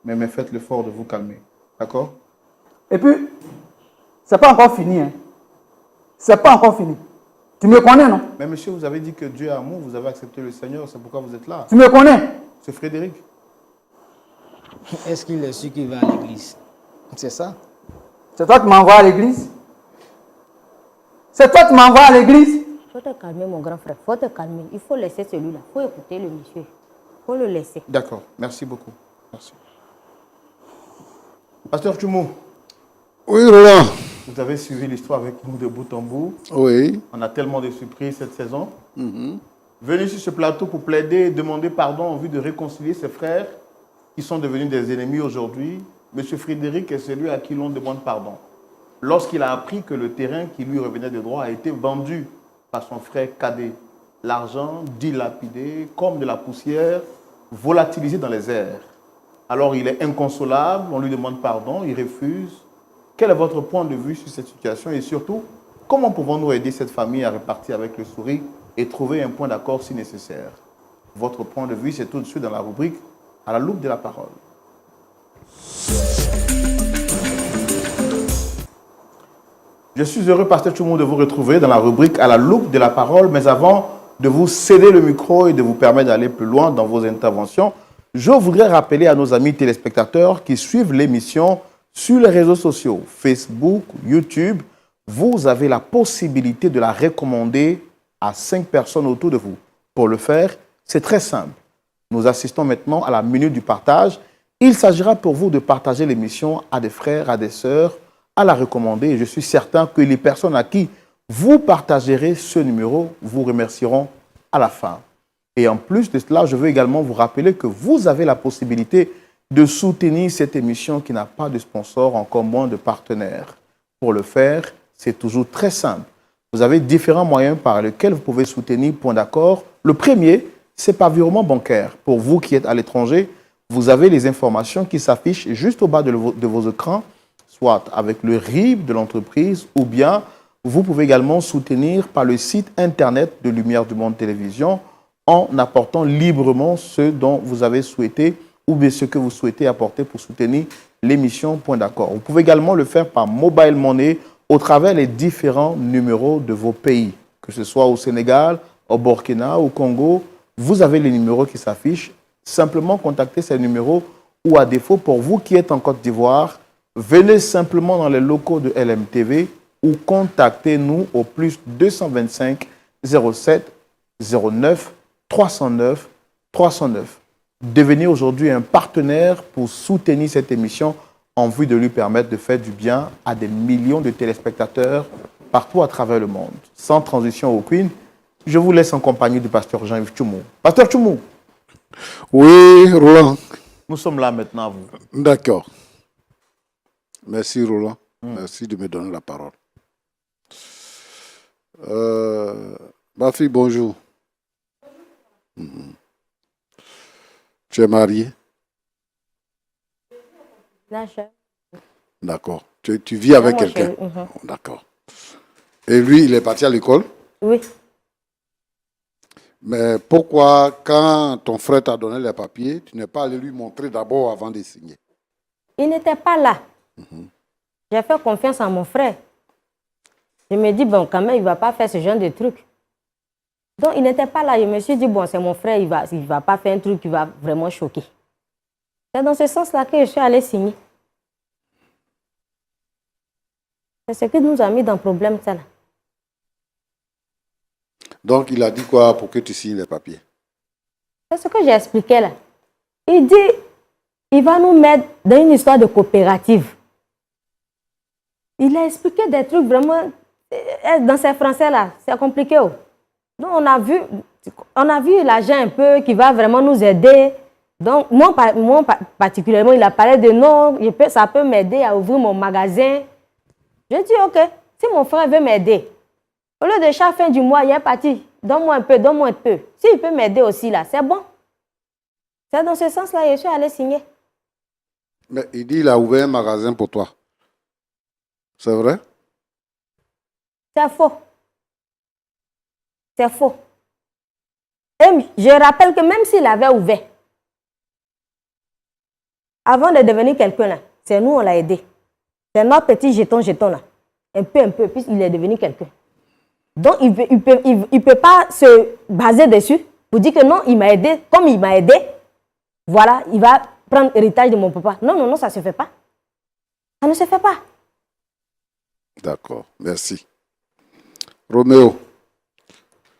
mais faites l'effort de vous calmer. D'accord? Et puis, c'est pas encore fini. Hein. C'est pas encore fini. Tu me connais, non? Mais monsieur, vous avez dit que Dieu est amour, vous avez accepté le Seigneur, c'est pourquoi vous êtes là. Tu me connais? C'est Frédéric. Est-ce qu'il est sûr qu'il va à l'église? C'est ça? C'est toi qui m'envoies à l'église? C'est toi qui m'envoies à l'église? Faut te calmer, mon grand frère. Faut te calmer. Il faut laisser celui-là. Faut écouter le monsieur. Faut le laisser. D'accord, merci beaucoup. Merci. Pasteur Tchoumou, Oui, Roland. vous avez suivi l'histoire avec nous de bout en bout. Oui. On a tellement de surprises cette saison. Venu sur ce plateau pour plaider et demander pardon en vue de réconcilier ses frères qui sont devenus des ennemis aujourd'hui. Monsieur Frédéric est celui à qui l'on demande pardon. Lorsqu'il a appris que le terrain qui lui revenait de droit a été vendu par son frère cadet, l'argent dilapidé comme de la poussière volatilisée dans les airs. Alors il est inconsolable, on lui demande pardon, il refuse. Quel est votre point de vue sur cette situation et surtout, comment pouvons-nous aider cette famille à repartir avec le sourire et trouver un point d'accord si nécessaire? Votre point de vue, c'est tout de suite dans la rubrique « À la loupe de la parole ». Je suis heureux, Pasteur Tchoumou, de vous retrouver dans la rubrique « À la loupe de la parole ». Mais avant de vous céder le micro et de vous permettre d'aller plus loin dans vos interventions, je voudrais rappeler à nos amis téléspectateurs qui suivent l'émission sur les réseaux sociaux, Facebook, YouTube, vous avez la possibilité de la recommander à 5 personnes autour de vous. Pour le faire, c'est très simple. Nous assistons maintenant à la minute du partage. Il s'agira pour vous de partager l'émission à des frères, à des sœurs, à la recommander. Et je suis certain que les personnes à qui vous partagerez ce numéro vous remercieront à la fin. Et en plus de cela, je veux également vous rappeler que vous avez la possibilité de soutenir cette émission qui n'a pas de sponsor, encore moins de partenaires. Pour le faire, c'est toujours très simple. Vous avez différents moyens par lesquels vous pouvez soutenir Point d'accord. Le premier, c'est par virement bancaire. Pour vous qui êtes à l'étranger, vous avez les informations qui s'affichent juste au bas de vos écrans, soit avec le RIB de l'entreprise ou bien vous pouvez également soutenir par le site internet de Lumière du Monde Télévision en apportant librement ce dont vous avez souhaité ou bien ce que vous souhaitez apporter pour soutenir l'émission Point d'accord. Vous pouvez également le faire par mobile money au travers des différents numéros de vos pays, que ce soit au Sénégal, au Burkina, au Congo. Vous avez les numéros qui s'affichent. Simplement contactez ces numéros ou à défaut, pour vous qui êtes en Côte d'Ivoire, venez simplement dans les locaux de LMTV ou contactez-nous au plus 225 07 09 309 309. Devenez aujourd'hui un partenaire pour soutenir cette émission en vue de lui permettre de faire du bien à des millions de téléspectateurs partout à travers le monde. Sans transition aucune, Je vous laisse en compagnie du pasteur Jean-Yves Tchoumou. Pasteur Tchoumou. Oui, Roland. Nous sommes là maintenant à vous. D'accord. Merci, Roland. Merci de me donner la parole. Ma fille, bonjour. Tu es mariée? D'accord. Tu vis avec quelqu'un? D'accord. Et lui, il est parti à l'école? Oui. Mais pourquoi, quand ton frère t'a donné les papiers, tu n'es pas allé lui montrer d'abord avant de signer? Il n'était pas là. J'ai fait confiance à mon frère. Je me dis, bon, quand même, il ne va pas faire ce genre de truc. Donc, il n'était pas là. Je me suis dit, bon, c'est mon frère, il va pas faire un truc qui va vraiment choquer. C'est dans ce sens-là que je suis allée signer. C'est ce qui nous a mis dans le problème, ça là. Donc, il a dit quoi pour que tu signes les papiers? C'est ce que j'ai expliqué là. Il dit, il va nous mettre dans une histoire de coopérative. Il a expliqué des trucs vraiment, dans ces français là, c'est compliqué. Oh. Donc on a vu l'agent un peu qui va vraiment nous aider. Donc moi particulièrement, il a parlé de non, ça peut m'aider à ouvrir mon magasin. Je dis ok, si mon frère veut m'aider, au lieu de chaque fin du mois, il est parti, donne-moi un peu, donne-moi un peu. S'il peut m'aider aussi là, c'est bon. C'est dans ce sens-là que je suis allée signer. Mais il dit qu'il a ouvert un magasin pour toi. C'est vrai? C'est faux. C'est faux. Et je rappelle que même s'il avait ouvert, avant de devenir quelqu'un là, c'est nous, on l'a aidé. C'est notre petit jeton là. Un peu, puis il est devenu quelqu'un. Donc, il ne peut pas se baser dessus pour dire que non, il m'a aidé. Comme il m'a aidé, voilà, il va prendre l'héritage de mon papa. Non, non, non, ça ne se fait pas. Ça ne se fait pas. D'accord, merci. Roméo.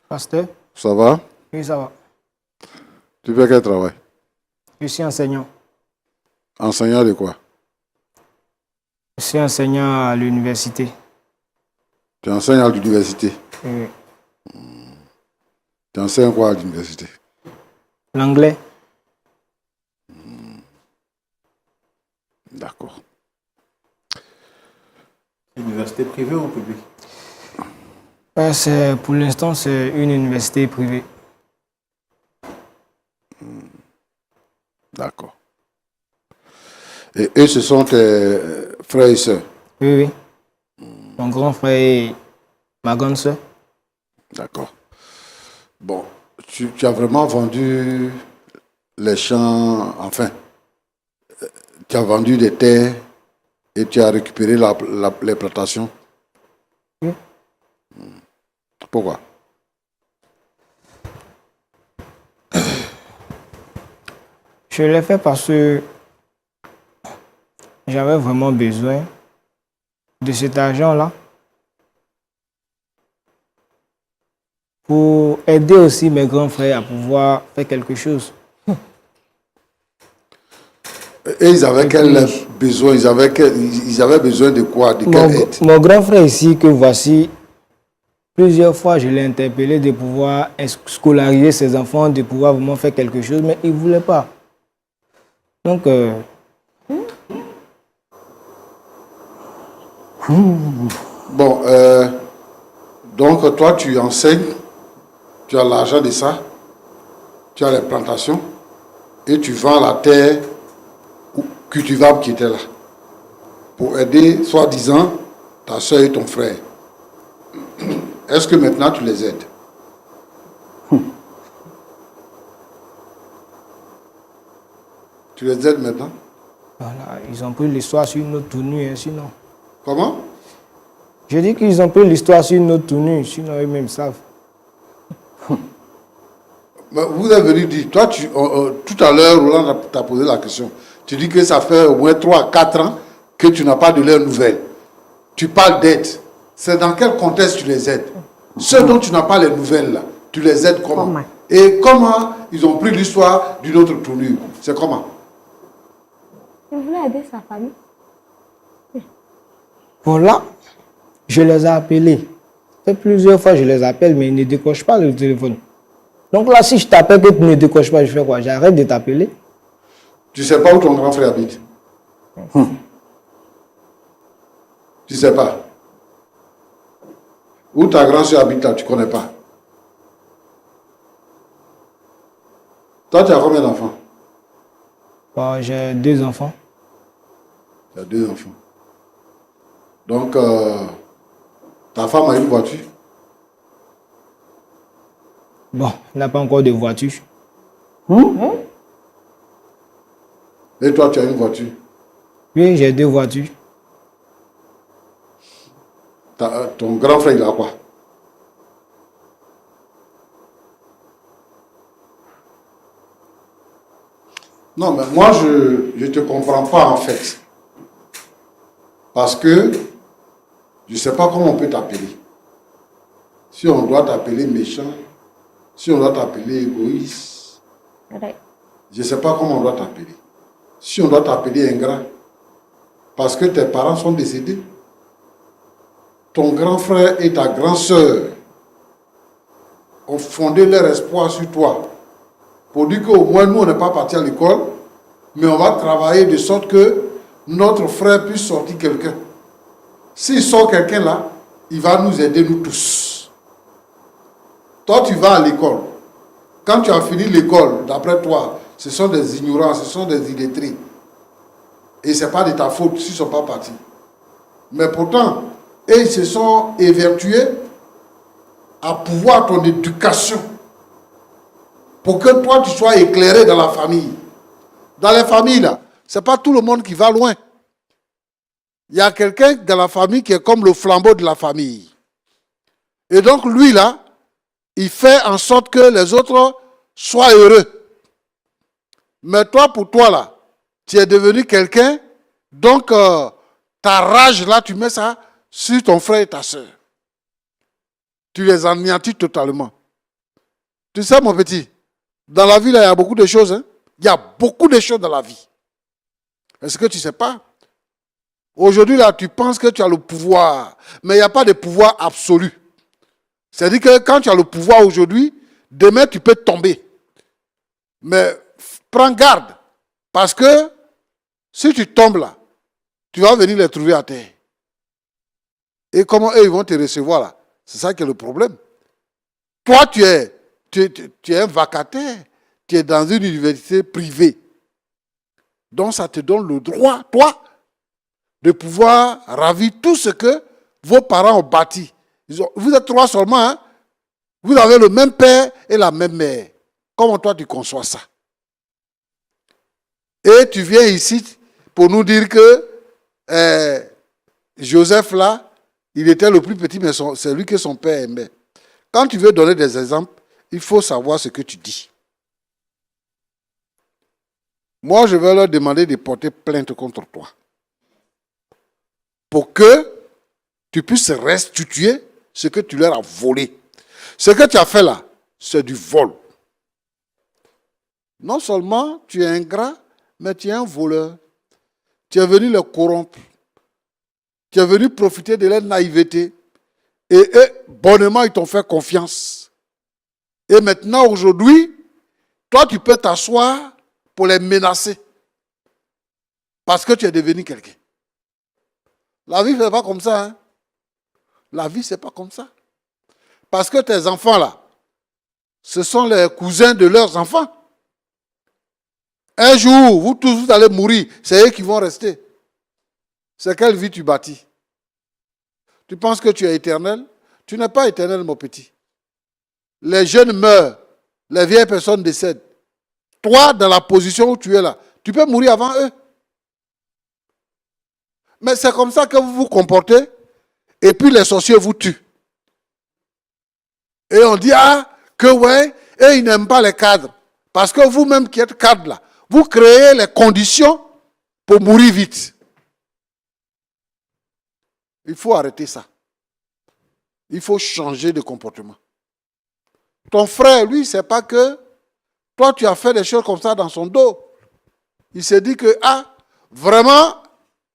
Pasteur? Ça va? Oui, ça va. Tu fais quel travail? Je suis enseignant. Enseignant de quoi? Je suis enseignant à l'université. Tu enseignes à l'université? Oui. Tu enseignes quoi à l'université? L'anglais. D'accord. Université privée ou publique? Pour l'instant, c'est une université privée. D'accord. Et eux, ce sont tes frères et sœurs? Oui, oui. Mon grand frère et ma grande sœur. D'accord. Bon, tu as vraiment vendu les champs, enfin, tu as vendu des terres et tu as récupéré les plantations? Oui. Pourquoi? Je l'ai fait parce que j'avais vraiment besoin de cet argent-là pour aider aussi mes grands frères à pouvoir faire quelque chose. Et ils avaient quel besoin? Ils avaient besoin de quoi? De quelle aide? Mon grand frère ici, que voici, plusieurs fois je l'ai interpellé de pouvoir scolariser ses enfants, de pouvoir vraiment faire quelque chose, mais il ne voulait pas. Donc, Bon, donc toi tu enseignes, tu as l'argent de ça, tu as les plantations et tu vends la terre cultivable qui était là pour aider, soi-disant, ta soeur et ton frère. Est-ce que maintenant tu les aides? Tu les aides maintenant? voilà, ils ont pris l'histoire sur une autre tournure, hein, sinon. Comment? Je dis qu'ils ont pris l'histoire sur une autre tournure, sinon eux-mêmes savent. Mais vous avez venu dire, toi, tout à l'heure, Roland t'a posé la question. Tu dis que ça fait au moins 3 à 4 ans que tu n'as pas de leurs nouvelles. Tu parles d'aide. C'est dans quel contexte tu les aides? Ceux dont tu n'as pas les nouvelles, là, tu les aides comment? Et comment ils ont pris l'histoire d'une autre tournure? C'est comment? Il voulait aider sa famille. Bon là, je les ai appelés. fait plusieurs fois, je les appelle, mais ils ne décrochent pas le téléphone. Donc là, si je t'appelle que tu ne décroches pas, je fais quoi? J'arrête de t'appeler. Tu ne sais pas où ton grand frère habite. Tu ne sais pas. Où ta grand-soeur habite là, tu ne connais pas. Toi, tu as combien d'enfants? Bon, j'ai 2 enfants. Tu as 2 enfants. Donc, ta femme a une voiture? Bon, il n'a pas encore de voiture. Et toi, tu as une voiture? Oui, j'ai 2 voitures. Ton grand frère, il a quoi? Non, mais moi, je ne te comprends pas en fait. Parce que je ne sais pas comment on peut t'appeler. Si on doit t'appeler méchant, si on doit t'appeler égoïste, Ouais. je ne sais pas comment on doit t'appeler. Si on doit t'appeler ingrat, parce que tes parents sont décédés, ton grand frère et ta grande sœur ont fondé leur espoir sur toi pour dire qu'au moins nous, on n'est pas partis à l'école, mais on va travailler de sorte que notre frère puisse sortir quelqu'un. S'il sort quelqu'un là, il va nous aider nous tous. Toi, tu vas à l'école. Quand tu as fini l'école, d'après toi, ce sont des ignorants, ce sont des illettrés. Et ce n'est pas de ta faute s'ils ne sont pas partis. Mais pourtant, ils se sont évertués à pouvoir ton éducation pour que toi, tu sois éclairé dans la famille. Dans les familles, là, ce n'est pas tout le monde qui va loin. Il y a quelqu'un dans la famille qui est comme le flambeau de la famille. Et donc, lui, là, il fait en sorte que les autres soient heureux. Mais toi, pour toi, là, tu es devenu quelqu'un, donc ta rage, là, tu mets ça sur ton frère et ta soeur. Tu les anéantis totalement. Tu sais, mon petit, dans la vie, là, il y a beaucoup de choses. Hein? Il y a beaucoup de choses dans la vie. Est-ce que tu ne sais pas? Aujourd'hui, là, tu penses que tu as le pouvoir, mais il n'y a pas de pouvoir absolu. C'est-à-dire que quand tu as le pouvoir aujourd'hui, demain, tu peux tomber. Mais prends garde, parce que si tu tombes là, tu vas venir les trouver à terre. Et comment eux, ils vont te recevoir là? C'est ça qui est le problème. Toi, tu es un vacataire, tu es dans une université privée. Donc, ça te donne le droit, toi, de pouvoir ravir tout ce que vos parents ont bâti. Vous êtes 3 seulement, hein? Vous avez le même père et la même mère. Comment toi, tu conçois ça? Et tu viens ici pour nous dire que Joseph, là, il était le plus petit, mais c'est lui que son père aimait. Quand tu veux donner des exemples, il faut savoir ce que tu dis. Moi, je vais leur demander de porter plainte contre toi. Pour que tu puisses restituer ce que tu leur as volé. Ce que tu as fait là, c'est du vol. Non seulement tu es ingrat, mais tu es un voleur. Tu es venu les corrompre. Tu es venu profiter de leur naïveté. Et eux, bonnement, ils t'ont fait confiance. Et maintenant, aujourd'hui, toi, tu peux t'asseoir pour les menacer. Parce que tu es devenu quelqu'un. La vie, ce n'est pas comme ça. Hein? La vie, ce n'est pas comme ça. Parce que tes enfants, là, ce sont les cousins de leurs enfants. Un jour, vous tous, vous allez mourir. C'est eux qui vont rester. C'est quelle vie tu bâtis? Tu penses que tu es éternel? Tu n'es pas éternel, mon petit. Les jeunes meurent. Les vieilles personnes décèdent. Toi, dans la position où tu es là, tu peux mourir avant eux. Mais c'est comme ça que vous vous comportez. Et puis les sorciers vous tuent. Et on dit, que ouais, et ils n'aiment pas les cadres. Parce que vous-même qui êtes cadre là, vous créez les conditions pour mourir vite. Il faut arrêter ça. Il faut changer de comportement. Ton frère, lui, c'est pas que toi, tu as fait des choses comme ça dans son dos. Il s'est dit que, vraiment,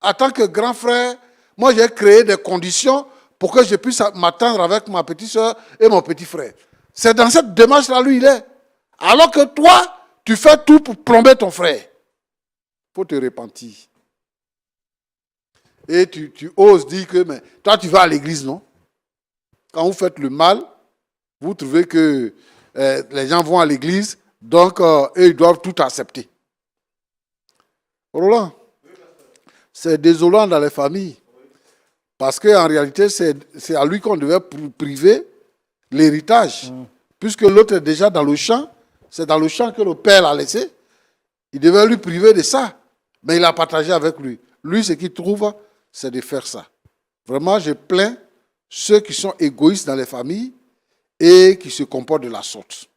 en tant que grand frère, moi, j'ai créé des conditions pour que je puisse m'attendre avec ma petite soeur et mon petit frère. C'est dans cette démarche-là, lui, il est. Alors que toi, tu fais tout pour plomber ton frère. Il faut te repentir. Et tu oses dire que, mais toi, tu vas à l'église, non? Quand vous faites le mal, vous trouvez que les gens vont à l'église, donc eux, ils doivent tout accepter. Roland, c'est désolant dans les familles. Parce qu'en réalité, c'est à lui qu'on devait priver l'héritage. Puisque l'autre est déjà dans le champ, c'est dans le champ que le père l'a laissé. Il devait lui priver de ça. Mais il a partagé avec lui. Lui, ce qu'il trouve, c'est de faire ça. Vraiment, je plains ceux qui sont égoïstes dans les familles et qui se comportent de la sorte.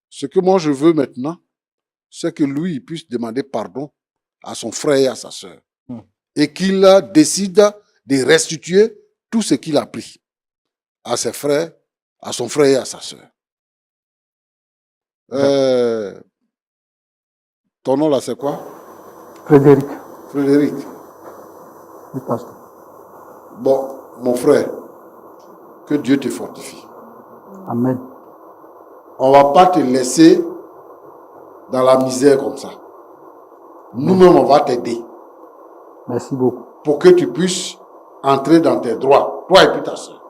Ce que moi je veux maintenant, c'est que lui il puisse demander pardon à son frère et à sa sœur. Et qu'il décide de restituer tout ce qu'il a pris à ses frères, à son frère et à sa sœur. Ton nom là, c'est quoi? Frédéric. Frédéric. Oui, pasteur. Bon, mon frère, que Dieu te fortifie. Amen. On ne va pas te laisser dans la misère comme ça. Nous-mêmes, on va t'aider. Merci beaucoup. Pour que tu puisses entrer dans tes droits, toi et puis ta soeur.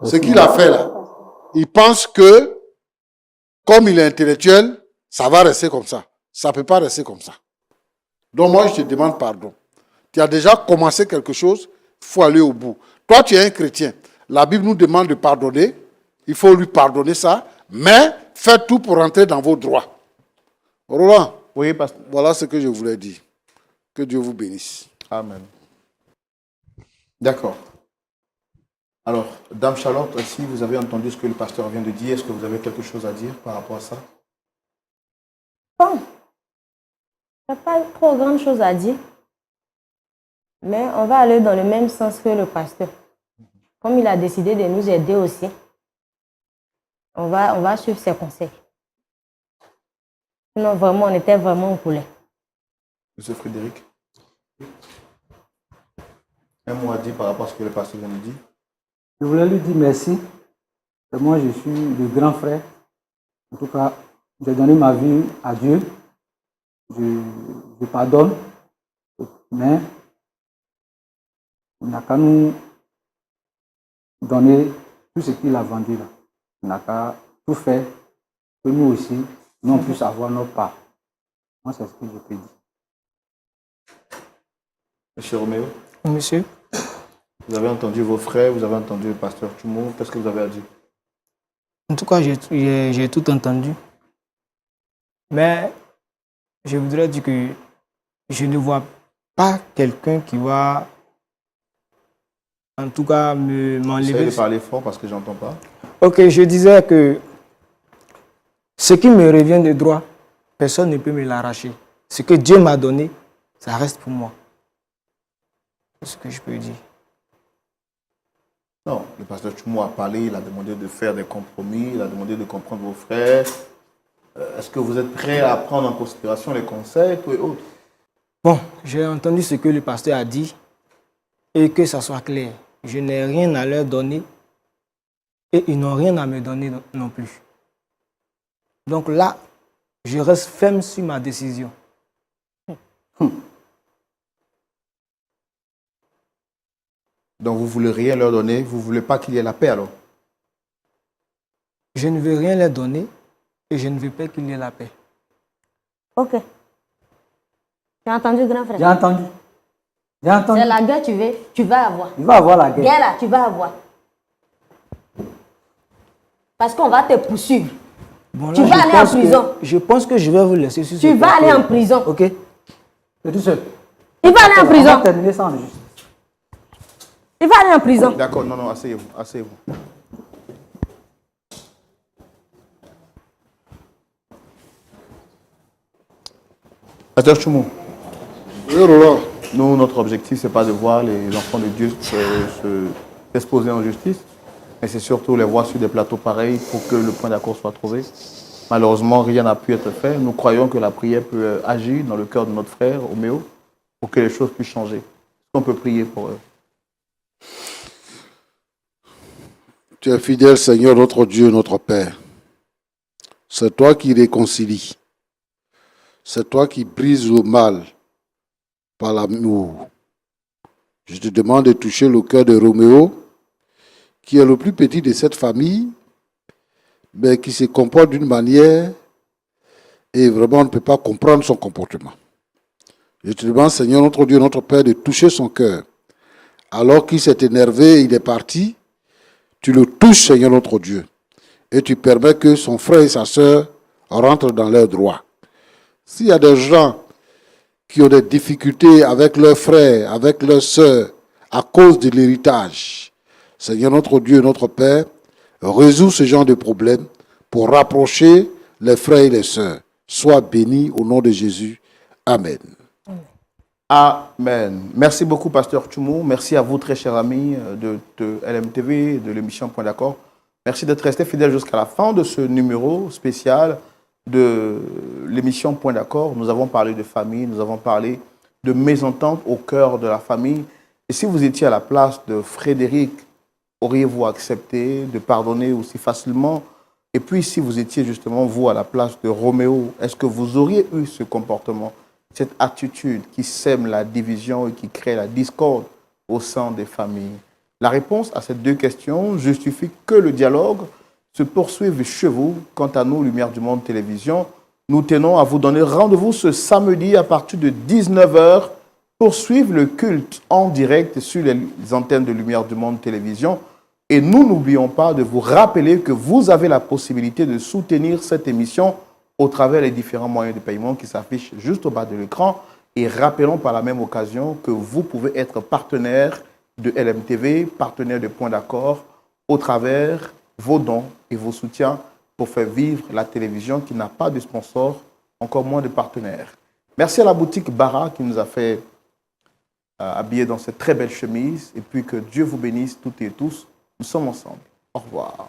Merci. Ce qu'il a fait là, il pense que, comme il est intellectuel, ça va rester comme ça. Ça ne peut pas rester comme ça. Donc moi, je te demande pardon. Tu as déjà commencé quelque chose, il faut aller au bout. Toi, tu es un chrétien. La Bible nous demande de pardonner. Il faut lui pardonner ça. Mais faites tout pour entrer dans vos droits. Roland, Oui, pasteur. voilà ce que je voulais dire. Que Dieu vous bénisse. Amen. D'accord. Alors, Dame Charlotte, si vous avez entendu ce que le pasteur vient de dire, est-ce que vous avez quelque chose à dire par rapport à ça? Bon, il n'y a pas trop grande chose à dire. Mais on va aller dans le même sens que le pasteur. Comme il a décidé de nous aider aussi, on va suivre ses conseils. Sinon, vraiment, on était vraiment en colère. Monsieur Frédéric, un mot à dire par rapport à ce que le pasteur vient de dire? Je voulais lui dire merci. Et moi, je suis le grand frère. En tout cas, j'ai donné ma vie à Dieu. Je pardonne. Mais il n'a qu'à nous donner tout ce qu'il a vendu là. Il n'a qu'à tout faire que nous aussi, nous puissions avoir notre part. Moi, c'est ce que je peux dire. Monsieur Roméo, Monsieur, vous avez entendu vos frères, vous avez entendu le pasteur Tchoumou, qu'est-ce que vous avez à dire? en tout cas, j'ai tout entendu. Mais je voudrais dire que je ne vois pas quelqu'un qui va, en tout cas, Essayez m'enlever. de parler fort parce que j'entends pas. Ok, je disais que ce qui me revient de droit, personne ne peut me l'arracher. Ce que Dieu m'a donné, ça reste pour moi. C'est ce que je peux dire. Non, le pasteur Tchoumou a parlé, il a demandé de faire des compromis, il a demandé de comprendre vos frères. Est-ce que vous êtes prêts à prendre en considération les conseils, tout et autres? Bon, j'ai entendu ce que le pasteur a dit et que ça soit clair. Je n'ai rien à leur donner et ils n'ont rien à me donner non plus. Donc là, je reste ferme sur ma décision. Donc vous ne voulez rien leur donner, vous ne voulez pas qu'il y ait la paix alors? Je ne veux rien leur donner et je ne veux pas qu'il y ait la paix. Ok. Tu as entendu, grand frère? J'ai entendu. J'ai entendu. C'est la guerre tu vas avoir. Il va avoir la guerre. Guerre là, tu vas avoir. Parce qu'on va te poursuivre. Bon, Tu là, vas je aller en pense que- prison. Je pense que je vais vous laisser sur ce Tu vas plateau. aller en prison. Ok? C'est tout seul. Il va aller en On va prison. terminer ça en justice. Il va aller en prison. D'accord, non, asseyez-vous, asseyez-vous. Pasteur Tchoumou, Oui, Roland. nous, notre objectif, ce n'est pas de voir les enfants de Dieu s'exposer en justice, mais c'est surtout les voir sur des plateaux pareils pour que le point d'accord soit trouvé. Malheureusement, rien n'a pu être fait. Nous croyons que la prière peut agir dans le cœur de notre frère, Roméo, pour que les choses puissent changer. Est-ce qu'on peut prier pour eux? Tu es fidèle, Seigneur, notre Dieu, notre Père. C'est toi qui réconcilies. C'est toi qui brises le mal par l'amour. Je te demande de toucher le cœur de Roméo, qui est le plus petit de cette famille, mais qui se comporte d'une manière et vraiment on ne peut pas comprendre son comportement. Je te demande, Seigneur, notre Dieu, notre Père, de toucher son cœur. Alors qu'il s'est énervé, il est parti, tu le touches, Seigneur, notre Dieu, et tu permets que son frère et sa sœur rentrent dans leurs droits. S'il y a des gens qui ont des difficultés avec leurs frères, avec leurs sœurs, à cause de l'héritage, Seigneur, notre Dieu, notre Père, résous ce genre de problème pour rapprocher les frères et les sœurs. Sois béni au nom de Jésus. Amen. Amen. Merci beaucoup, Pasteur Tchoumou. Merci à vous, très chers amis de LMTV, de l'émission Point d'accord. Merci d'être resté fidèle jusqu'à la fin de ce numéro spécial de l'émission Point d'accord. Nous avons parlé de famille, nous avons parlé de mésentente au cœur de la famille. Et si vous étiez à la place de Frédéric, auriez-vous accepté de pardonner aussi facilement? Et puis, si vous étiez justement, vous, à la place de Roméo, est-ce que vous auriez eu ce comportement, cette attitude qui sème la division et qui crée la discorde au sein des familles? La réponse à ces deux questions justifie que le dialogue se poursuive chez vous. Quant à nous, Lumière du Monde Télévision, nous tenons à vous donner rendez-vous ce samedi à partir de 19 h pour suivre le culte en direct sur les antennes de Lumière du Monde Télévision. Et nous n'oublions pas de vous rappeler que vous avez la possibilité de soutenir cette émission au travers des différents moyens de paiement qui s'affichent juste au bas de l'écran. Et rappelons par la même occasion que vous pouvez être partenaire de LMTV, partenaire de Point d'accord, au travers vos dons et vos soutiens pour faire vivre la télévision qui n'a pas de sponsor, encore moins de partenaires. Merci à la boutique Bara qui nous a fait habiller dans cette très belle chemise. Et puis que Dieu vous bénisse toutes et tous. Nous sommes ensemble. Au revoir.